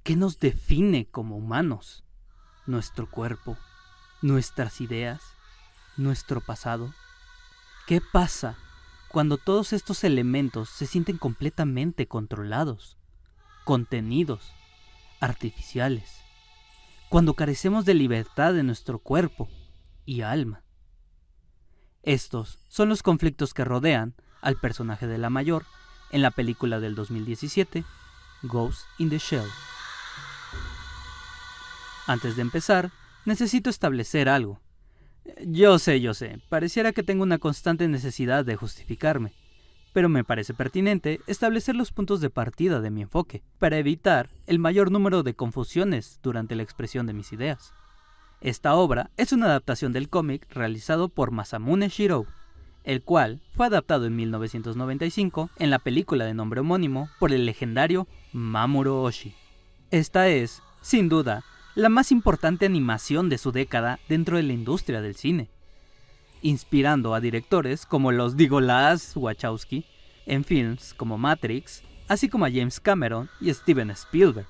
¿Qué nos define como humanos? ¿Nuestro cuerpo? ¿Nuestras ideas? ¿Nuestro pasado? ¿Qué pasa cuando todos estos elementos se sienten completamente controlados, contenidos, artificiales? Cuando carecemos de libertad de nuestro cuerpo y alma. Estos son los conflictos que rodean al personaje de la mayor en la película del 2017, Ghost in the Shell. Antes de empezar, necesito establecer algo. Yo sé, pareciera que tengo una constante necesidad de justificarme, pero me parece pertinente establecer los puntos de partida de mi enfoque, para evitar el mayor número de confusiones durante la expresión de mis ideas. Esta obra es una adaptación del cómic realizado por Masamune Shirow, el cual fue adaptado en 1995 en la película de nombre homónimo por el legendario Mamoru Oshii. Esta es, sin duda, la más importante animación de su década dentro de la industria del cine, inspirando a directores como los Nicolas Wachowski en films como Matrix, así como a James Cameron y Steven Spielberg,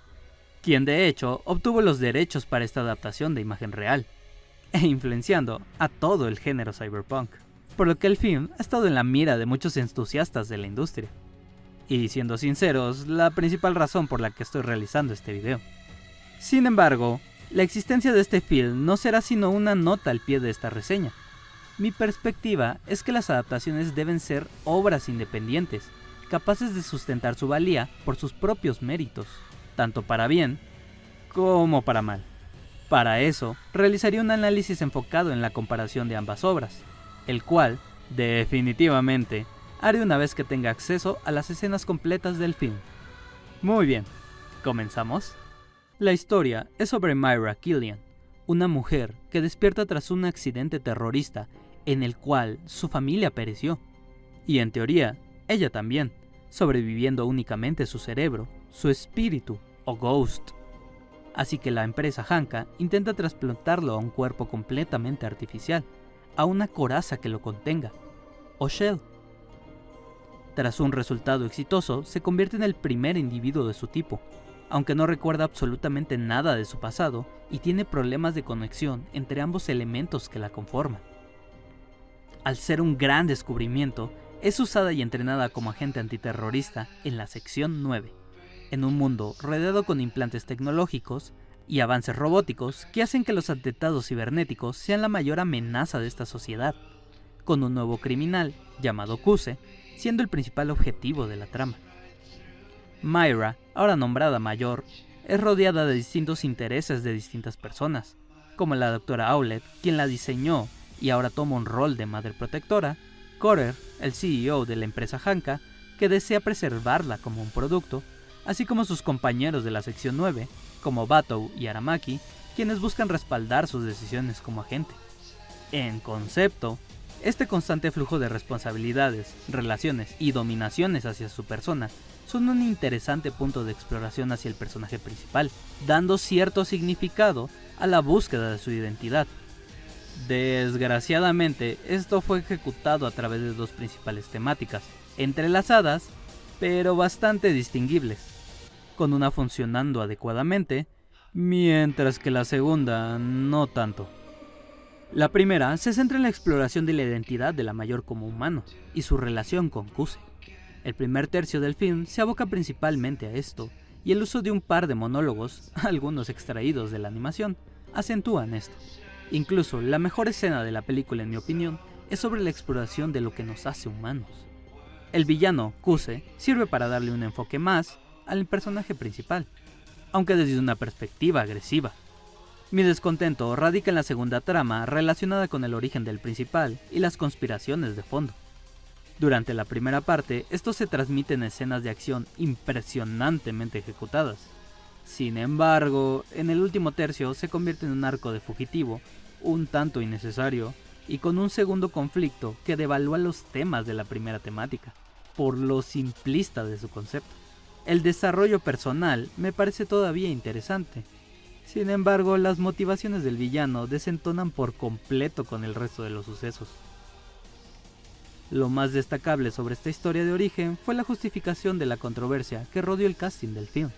quien de hecho obtuvo los derechos para esta adaptación de imagen real, e influenciando a todo el género cyberpunk, por lo que el film ha estado en la mira de muchos entusiastas de la industria. Y siendo sinceros, la principal razón por la que estoy realizando este video. Sin embargo, la existencia de este film no será sino una nota al pie de esta reseña. Mi perspectiva es que las adaptaciones deben ser obras independientes, capaces de sustentar su valía por sus propios méritos, tanto para bien como para mal. Para eso, realizaría un análisis enfocado en la comparación de ambas obras, el cual, definitivamente, haré una vez que tenga acceso a las escenas completas del film. Muy bien, ¿comenzamos? La historia es sobre Myra Killian, una mujer que despierta tras un accidente terrorista en el cual su familia pereció, y en teoría, ella también, sobreviviendo únicamente su cerebro, su espíritu o ghost. Así que la empresa Hanka intenta trasplantarlo a un cuerpo completamente artificial, a una coraza que lo contenga, o shell. Tras un resultado exitoso, se convierte en el primer individuo de su tipo, aunque no recuerda absolutamente nada de su pasado y tiene problemas de conexión entre ambos elementos que la conforman. Al ser un gran descubrimiento, es usada y entrenada como agente antiterrorista en la sección 9, en un mundo rodeado con implantes tecnológicos y avances robóticos que hacen que los atentados cibernéticos sean la mayor amenaza de esta sociedad, con un nuevo criminal, llamado Kuse, siendo el principal objetivo de la trama. Myra, ahora nombrada mayor, es rodeada de distintos intereses de distintas personas, como la doctora Owlett, quien la diseñó y ahora toma un rol de madre protectora, Korer, el CEO de la empresa Hanka, que desea preservarla como un producto, así como sus compañeros de la sección 9, como Batou y Aramaki, quienes buscan respaldar sus decisiones como agente. En concepto, este constante flujo de responsabilidades, relaciones y dominaciones hacia su persona son un interesante punto de exploración hacia el personaje principal, dando cierto significado a la búsqueda de su identidad. Desgraciadamente, esto fue ejecutado a través de dos principales temáticas, entrelazadas, pero bastante distinguibles, con una funcionando adecuadamente, mientras que la segunda no tanto. La primera se centra en la exploración de la identidad de la mayor como humano y su relación con Kuse. El primer tercio del film se aboca principalmente a esto, y el uso de un par de monólogos, algunos extraídos de la animación, acentúan esto. Incluso la mejor escena de la película, en mi opinión, es sobre la exploración de lo que nos hace humanos. El villano, Kuse, sirve para darle un enfoque más al personaje principal, aunque desde una perspectiva agresiva. Mi descontento radica en la segunda trama relacionada con el origen del principal y las conspiraciones de fondo. Durante la primera parte, esto se transmite en escenas de acción impresionantemente ejecutadas. Sin embargo, en el último tercio se convierte en un arco de fugitivo, un tanto innecesario, y con un segundo conflicto que devalúa los temas de la primera temática, por lo simplista de su concepto. El desarrollo personal me parece todavía interesante. Sin embargo, las motivaciones del villano desentonan por completo con el resto de los sucesos. Lo más destacable sobre esta historia de origen fue la justificación de la controversia que rodeó el casting del film.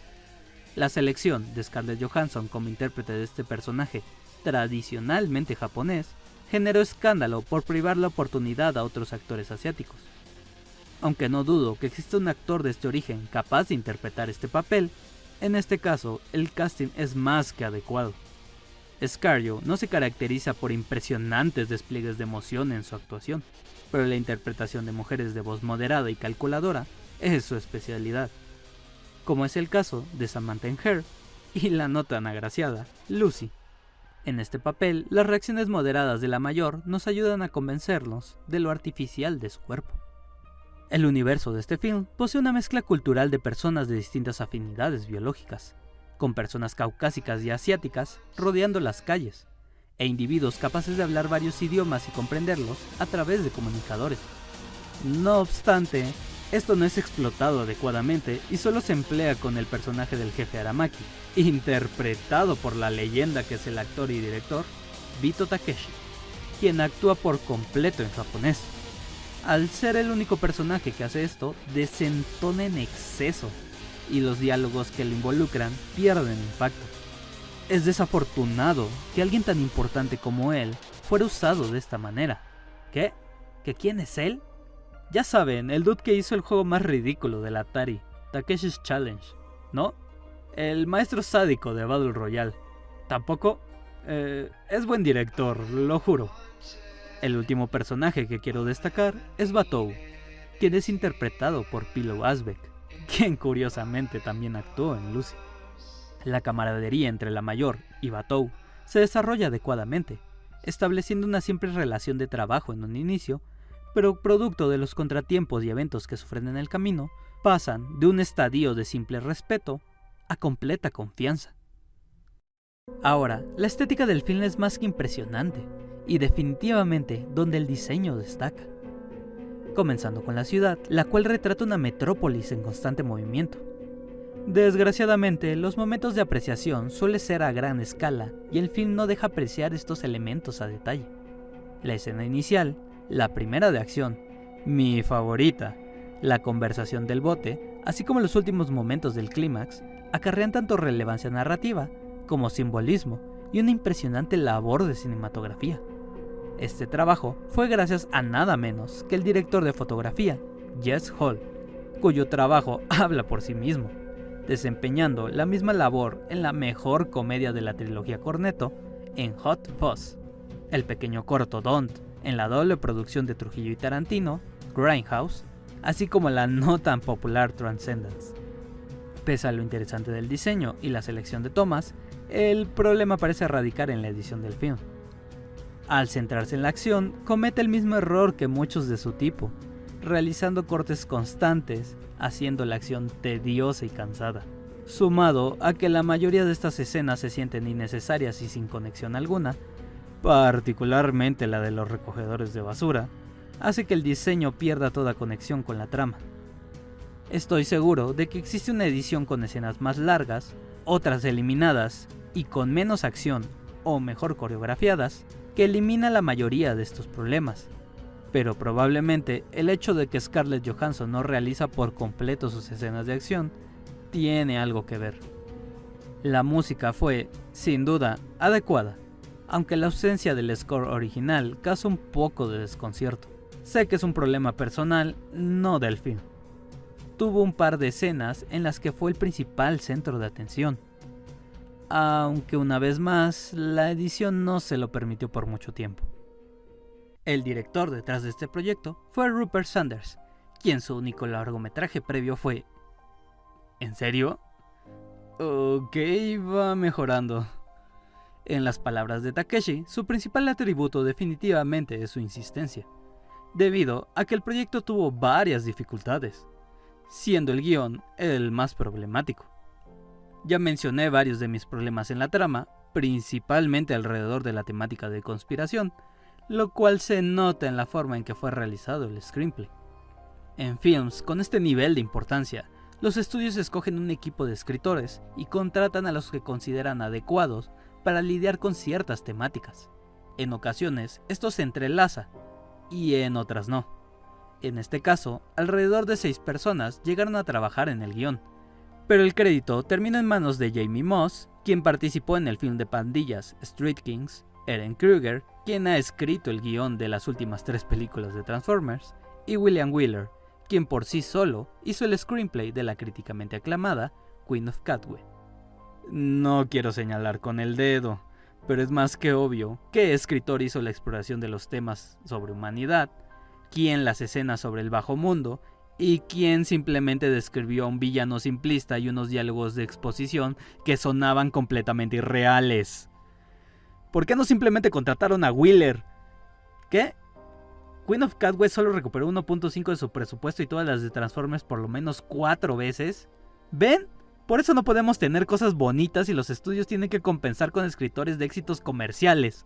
La selección de Scarlett Johansson como intérprete de este personaje tradicionalmente japonés generó escándalo por privar la oportunidad a otros actores asiáticos. Aunque no dudo que exista un actor de este origen capaz de interpretar este papel, en este caso el casting es más que adecuado. Scarjo no se caracteriza por impresionantes despliegues de emoción en su actuación, pero la interpretación de mujeres de voz moderada y calculadora es su especialidad, como es el caso de Samantha en Her y la no tan agraciada Lucy. En este papel, las reacciones moderadas de la mayor nos ayudan a convencernos de lo artificial de su cuerpo. El universo de este film posee una mezcla cultural de personas de distintas afinidades biológicas, con personas caucásicas y asiáticas rodeando las calles, e individuos capaces de hablar varios idiomas y comprenderlos a través de comunicadores. No obstante, esto no es explotado adecuadamente y solo se emplea con el personaje del jefe Aramaki, interpretado por la leyenda que es el actor y director Bito Takeshi, quien actúa por completo en japonés. Al ser el único personaje que hace esto, desentona en exceso, y los diálogos que lo involucran pierden impacto. Es desafortunado que alguien tan importante como él fuera usado de esta manera. ¿Qué? ¿Que quién es él? Ya saben, el dude que hizo el juego más ridículo del Atari, Takeshi's Challenge, ¿no? El maestro sádico de Battle Royale. ¿Tampoco? Es buen director, lo juro. El último personaje que quiero destacar es Batou, quien es interpretado por Pillow Asbeck, quien curiosamente también actuó en Lucy. La camaradería entre la mayor y Batou se desarrolla adecuadamente, estableciendo una simple relación de trabajo en un inicio, pero producto de los contratiempos y eventos que sufren en el camino, pasan de un estadio de simple respeto a completa confianza. Ahora, la estética del film es más que impresionante, y definitivamente donde el diseño destaca. Comenzando con la ciudad, la cual retrata una metrópolis en constante movimiento. Desgraciadamente, los momentos de apreciación suelen ser a gran escala y el film no deja apreciar estos elementos a detalle. La escena inicial, la primera de acción, mi favorita, la conversación del bote, así como los últimos momentos del clímax, acarrean tanto relevancia narrativa como simbolismo y una impresionante labor de cinematografía. Este trabajo fue gracias a nada menos que el director de fotografía, Jess Hall, cuyo trabajo habla por sí mismo, desempeñando la misma labor en la mejor comedia de la trilogía Cornetto, en Hot Fuzz, el pequeño corto Don't, en la doble producción de Trujillo y Tarantino, Grindhouse, así como la no tan popular Transcendence. Pese a lo interesante del diseño y la selección de tomas, el problema parece radicar en la edición del film. Al centrarse en la acción, comete el mismo error que muchos de su tipo, realizando cortes constantes, haciendo la acción tediosa y cansada. Sumado a que la mayoría de estas escenas se sienten innecesarias y sin conexión alguna, particularmente la de los recogedores de basura, hace que el diseño pierda toda conexión con la trama. Estoy seguro de que existe una edición con escenas más largas, otras eliminadas y con menos acción o mejor coreografiadas, que elimina la mayoría de estos problemas, pero probablemente el hecho de que Scarlett Johansson no realiza por completo sus escenas de acción tiene algo que ver. La música fue, sin duda, adecuada, aunque la ausencia del score original causa un poco de desconcierto. Sé que es un problema personal, no del film. Tuvo un par de escenas en las que fue el principal centro de atención, aunque una vez más, la edición no se lo permitió por mucho tiempo. El director detrás de este proyecto fue Rupert Sanders, quien su único largometraje previo fue... ¿En serio? Ok, va mejorando. En las palabras de Takeshi, su principal atributo definitivamente es su insistencia, debido a que el proyecto tuvo varias dificultades, siendo el guión el más problemático. Ya mencioné varios de mis problemas en la trama, principalmente alrededor de la temática de conspiración, lo cual se nota en la forma en que fue realizado el screenplay. En films con este nivel de importancia, los estudios escogen un equipo de escritores y contratan a los que consideran adecuados para lidiar con ciertas temáticas. En ocasiones esto se entrelaza y en otras no. En este caso, alrededor de 6 personas llegaron a trabajar en el guión, Pero el crédito termina en manos de Jamie Moss, quien participó en el film de pandillas Street Kings, Ehren Kruger, quien ha escrito el guión de las últimas 3 películas de Transformers, y William Wheeler, quien por sí solo hizo el screenplay de la críticamente aclamada Queen of Katwe. No quiero señalar con el dedo, pero es más que obvio qué escritor hizo la exploración de los temas sobre humanidad, quién las escenas sobre el bajo mundo, y quién simplemente describió a un villano simplista y unos diálogos de exposición que sonaban completamente irreales. ¿Por qué no simplemente contrataron a Wheeler? ¿Qué? Queen of Katwe solo recuperó 1.5 de su presupuesto y todas las de Transformers por lo menos 4 veces. ¿Ven? Por eso no podemos tener cosas bonitas y los estudios tienen que compensar con escritores de éxitos comerciales.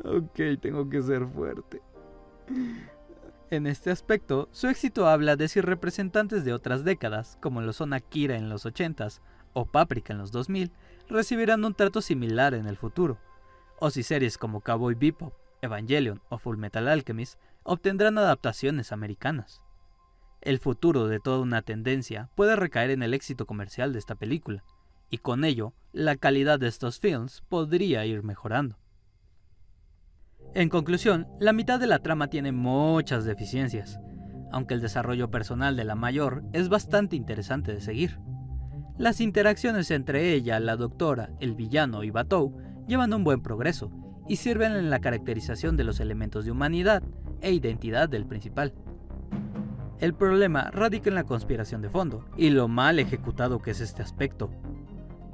Ok, tengo que ser fuerte. En este aspecto, su éxito habla de si representantes de otras décadas, como lo son Akira en los 80s o Paprika en los 2000, recibirán un trato similar en el futuro, o si series como Cowboy Bebop, Evangelion o Fullmetal Alchemist obtendrán adaptaciones americanas. El futuro de toda una tendencia puede recaer en el éxito comercial de esta película, y con ello, la calidad de estos films podría ir mejorando. En conclusión, la mitad de la trama tiene muchas deficiencias, aunque el desarrollo personal de la mayor es bastante interesante de seguir. Las interacciones entre ella, la doctora, el villano y Batou llevan un buen progreso y sirven en la caracterización de los elementos de humanidad e identidad del principal. El problema radica en la conspiración de fondo y lo mal ejecutado que es este aspecto,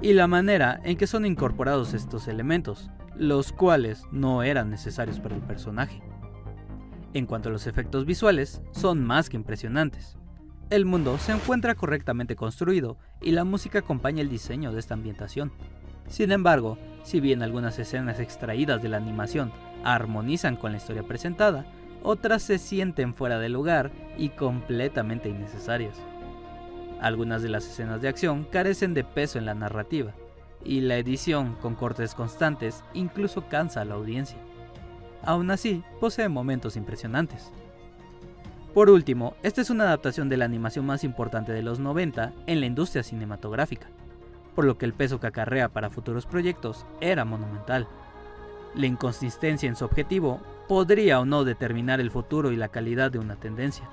y la manera en que son incorporados estos elementos, los cuales no eran necesarios para el personaje. En cuanto a los efectos visuales, son más que impresionantes. El mundo se encuentra correctamente construido y la música acompaña el diseño de esta ambientación. Sin embargo, si bien algunas escenas extraídas de la animación armonizan con la historia presentada, otras se sienten fuera de lugar y completamente innecesarias. Algunas de las escenas de acción carecen de peso en la narrativa, y la edición con cortes constantes incluso cansa a la audiencia. Aún así, posee momentos impresionantes. Por último, esta es una adaptación de la animación más importante de los 90 en la industria cinematográfica, por lo que el peso que acarrea para futuros proyectos era monumental. La inconsistencia en su objetivo podría o no determinar el futuro y la calidad de una tendencia.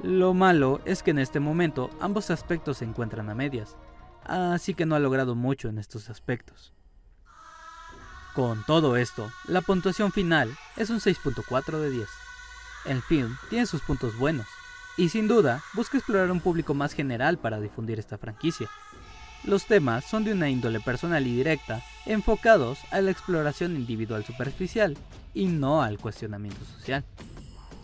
Lo malo es que en este momento ambos aspectos se encuentran a medias, así que no ha logrado mucho en estos aspectos. Con todo esto, la puntuación final es un 6.4 de 10. El film tiene sus puntos buenos, y sin duda busca explorar un público más general para difundir esta franquicia. Los temas son de una índole personal y directa, enfocados a la exploración individual superficial y no al cuestionamiento social.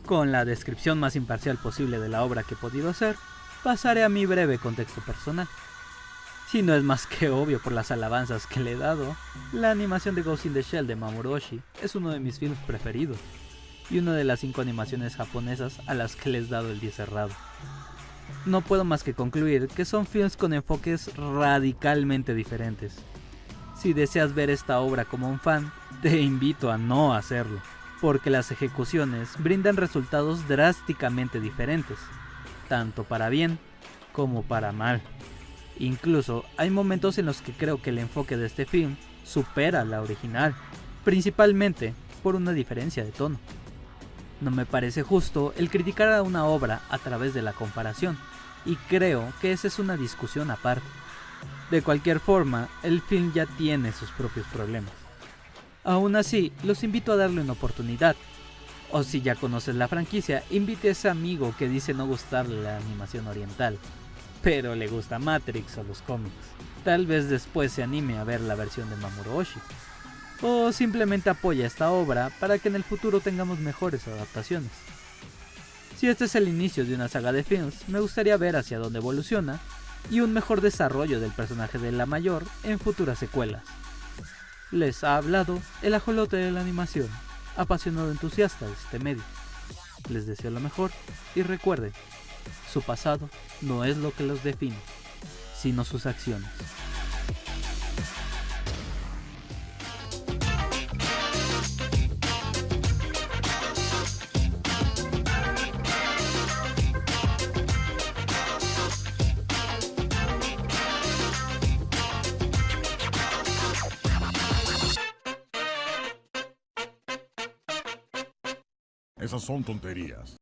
Con la descripción más imparcial posible de la obra que he podido hacer, pasaré a mi breve contexto personal. Si no es más que obvio por las alabanzas que le he dado, la animación de Ghost in the Shell de Mamoru Oshii es uno de mis films preferidos, y una de las 5 animaciones japonesas a las que les he dado el 10 cerrado. No puedo más que concluir que son films con enfoques radicalmente diferentes. Si deseas ver esta obra como un fan, te invito a no hacerlo, porque las ejecuciones brindan resultados drásticamente diferentes, tanto para bien como para mal. Incluso hay momentos en los que creo que el enfoque de este film supera la original, principalmente por una diferencia de tono. No me parece justo el criticar a una obra a través de la comparación, y creo que esa es una discusión aparte. De cualquier forma, el film ya tiene sus propios problemas. Aún así, los invito a darle una oportunidad. O si ya conoces la franquicia, invite a ese amigo que dice no gustarle la animación oriental, pero le gusta Matrix o los cómics. Tal vez después se anime a ver la versión de Mamoru Oshii. O simplemente apoya esta obra para que en el futuro tengamos mejores adaptaciones. Si este es el inicio de una saga de films, me gustaría ver hacia dónde evoluciona y un mejor desarrollo del personaje de la mayor en futuras secuelas. Les ha hablado el ajolote de la animación, apasionado entusiasta de este medio. Les deseo lo mejor y recuerden, su pasado no es lo que los define, sino sus acciones. Esas son tonterías.